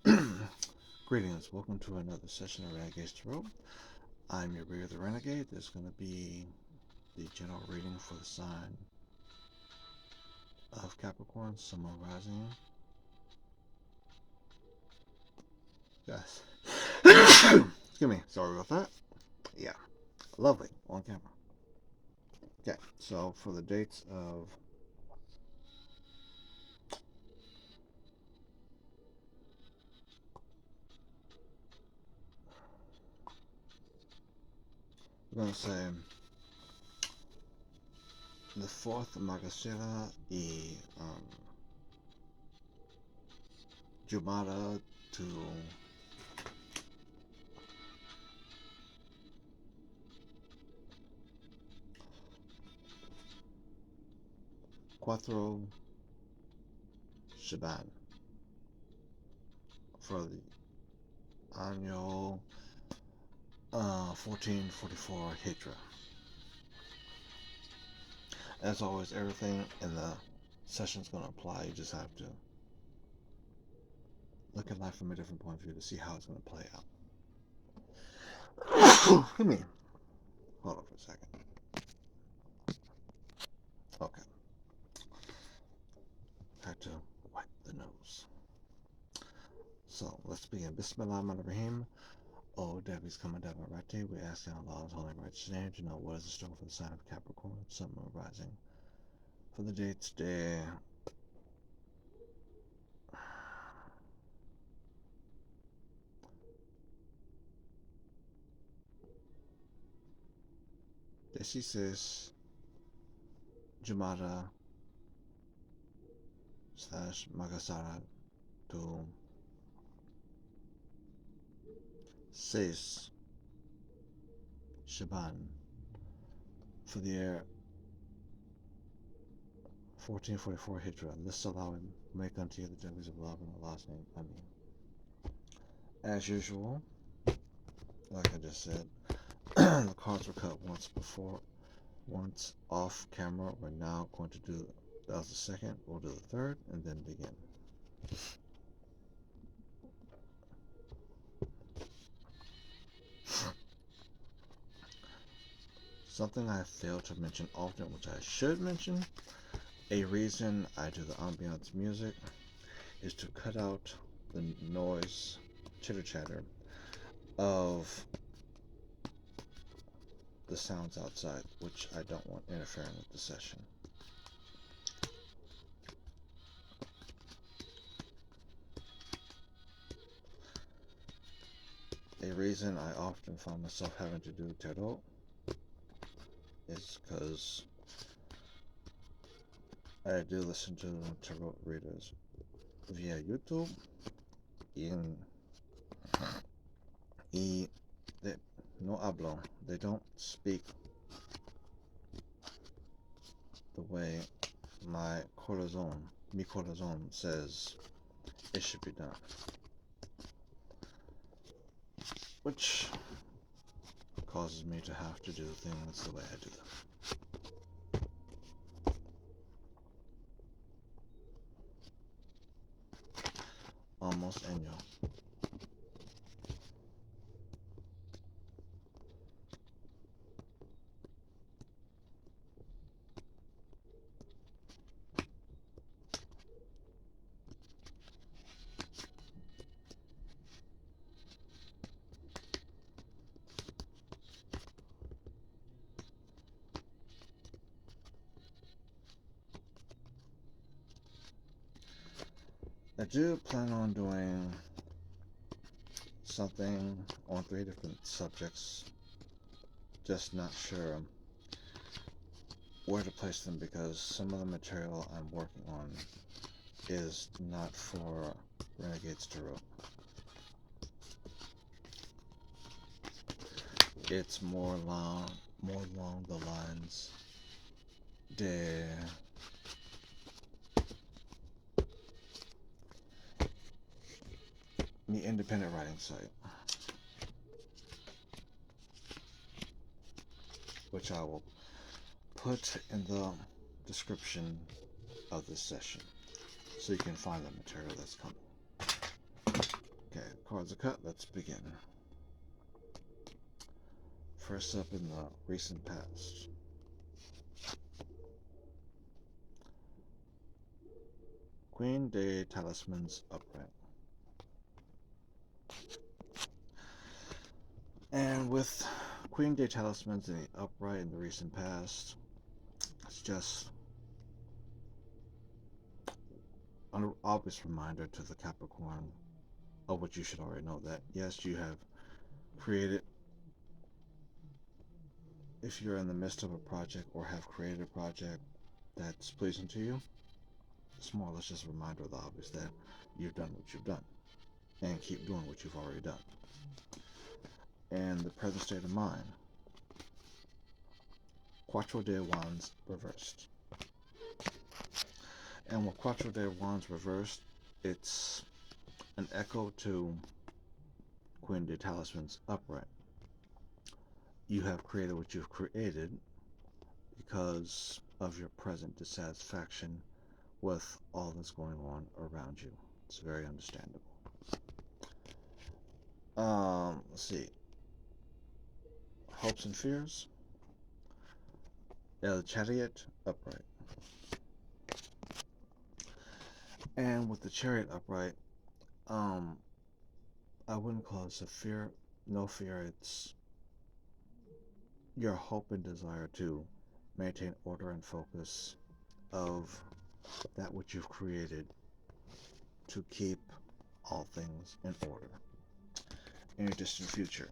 Greetings, welcome to another session of Renegade's Tarot. I'm your reader, the Renegade. There's going to be the general reading for the sign of Capricorn, Sun, Moon, Rising. Yes. Excuse me, sorry about that. Yeah, lovely, on camera. Okay, so for the dates of we're going to say the 4th Margasara e Jumada to Quattro Shaban for the annual 1444 Hydra. As always, everything in the session is going to apply. You just have to look at life from a different point of view to see how it's going to play out. Excuse me. Hold on for a second. Okay. Had to wipe the nose. So let's begin. Bismillahirrahmanirrahim. Oh, Debbie's coming down my right day. We ask in Allah's holy righteous name to know what is the struggle for the sign of Capricorn, Sun, Moon, Rising. For the date today, she says Jumada / Margasara to 6 Shaban for the year 1444 Hijra. This allow him make unto you the decrees of love in Allah's name. I mean, as usual, like I just said, the cards were cut once before, once off camera. We're now going to do, that was the second, we'll do the third, and then begin. Something I fail to mention often, which I should mention, a reason I do the ambiance music is to cut out the noise, chitter chatter of the sounds outside, which I don't want interfering with the session. A reason I often find myself having to do tarot is because I do listen to tarot readers via YouTube y no hablo. They don't speak the way mi corazon says it should be done. Which causes me to have to do things the way I do them. Almost año. I do plan on doing something on 3 different subjects, just not sure where to place them because some of the material I'm working on is not for Renegade's Tarot. It's more along the lines de the independent writing site, which I will put in the description of this session so you can find the material that's coming. cards are cut, let's begin. First up in the recent past. Queen de Talismans upright. And with Queen de Talismans in the upright in the recent past, it's just an obvious reminder to the Capricorn of what you should already know, that yes, you have created, if you're in the midst of a project or have created a project that's pleasing to you, it's more or less just a reminder of the obvious, that you've done what you've done and keep doing what you've already done. And the present state of mind, Quattro de Wands reversed. And with Quattro de Wands reversed, it's an echo to Queen de Talismans upright. You have created what you've created because of your present dissatisfaction with all that's going on around you. It's very understandable. Let's see. Hopes and fears. The Chariot upright. And with the Chariot upright, I wouldn't call this a fear. No fear. It's your hope and desire to maintain order and focus of that which you've created, to keep all things in order in your distant future.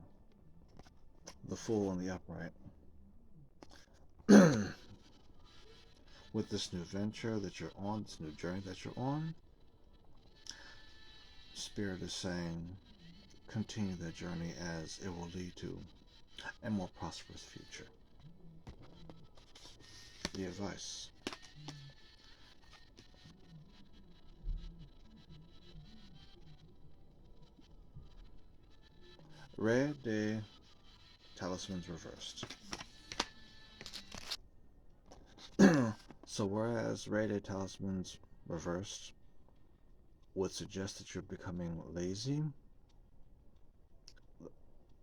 The Fool in the upright. With this new venture that you're on, this new journey that you're on, Spirit is saying continue that journey, as it will lead to a more prosperous future. The advice. Rey de Talismans reversed. So whereas Rey de Talismans reversed would suggest that you're becoming lazy,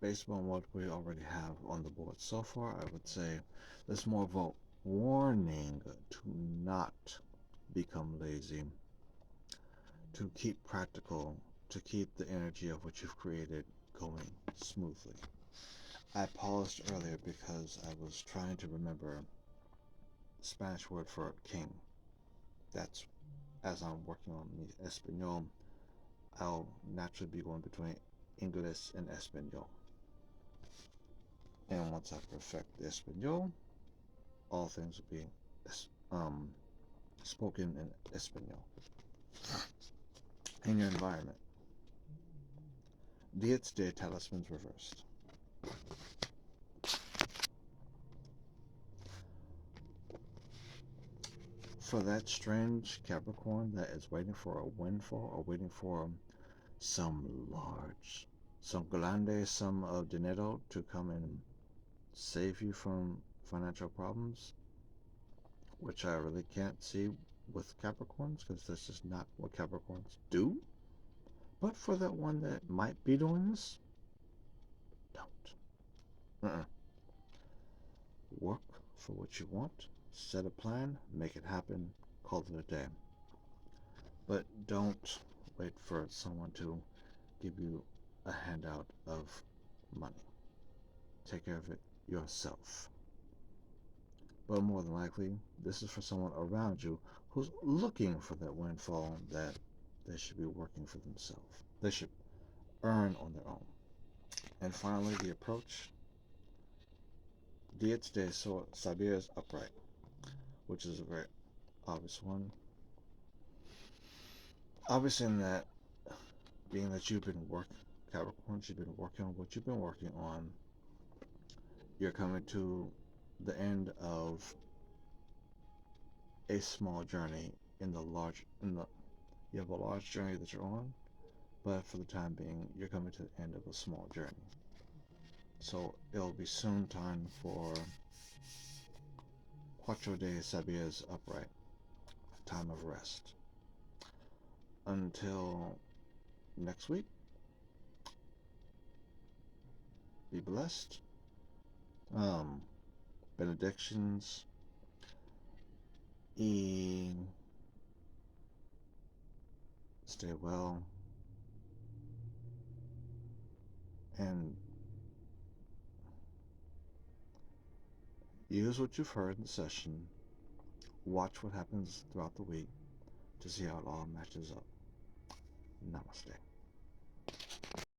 based on what we already have on the board so far, I would say there's more of a warning to not become lazy, to keep practical, to keep the energy of what you've created going smoothly. I paused earlier because I was trying to remember the Spanish word for king. That's, as I'm working on the Espanol, I'll naturally be going between English and Espanol. And once I perfect the Espanol, all things will be spoken in Espanol. In your environment, Diez de Talismans reversed. For that strange Capricorn that is waiting for a windfall, or waiting for some grande sum of dinero to come and save you from financial problems, which I really can't see with Capricorns, because this is not what Capricorns do. But for that one that might be doing this, don't. Work for what you want, set a plan, make it happen, call it a day. But don't wait for someone to give you a handout of money. Take care of it yourself. But more than likely, this is for someone around you who's looking for that windfall that they should be working for themselves. They should earn on their own. And finally, the approach. Diez de Sabias upright, which is a very obvious one. Obvious in that, being that you've been Capricorns, you've been working on what you've been working on, you're coming to the end of a small journey you have a large journey that you're on, but for the time being, you're coming to the end of a small journey. So it'll be soon time for Quattro de Sabias upright, time of rest. Until next week, Be blessed. Benedictions. Stay well. And use what you've heard in the session. Watch what happens throughout the week to see how it all matches up. Namaste.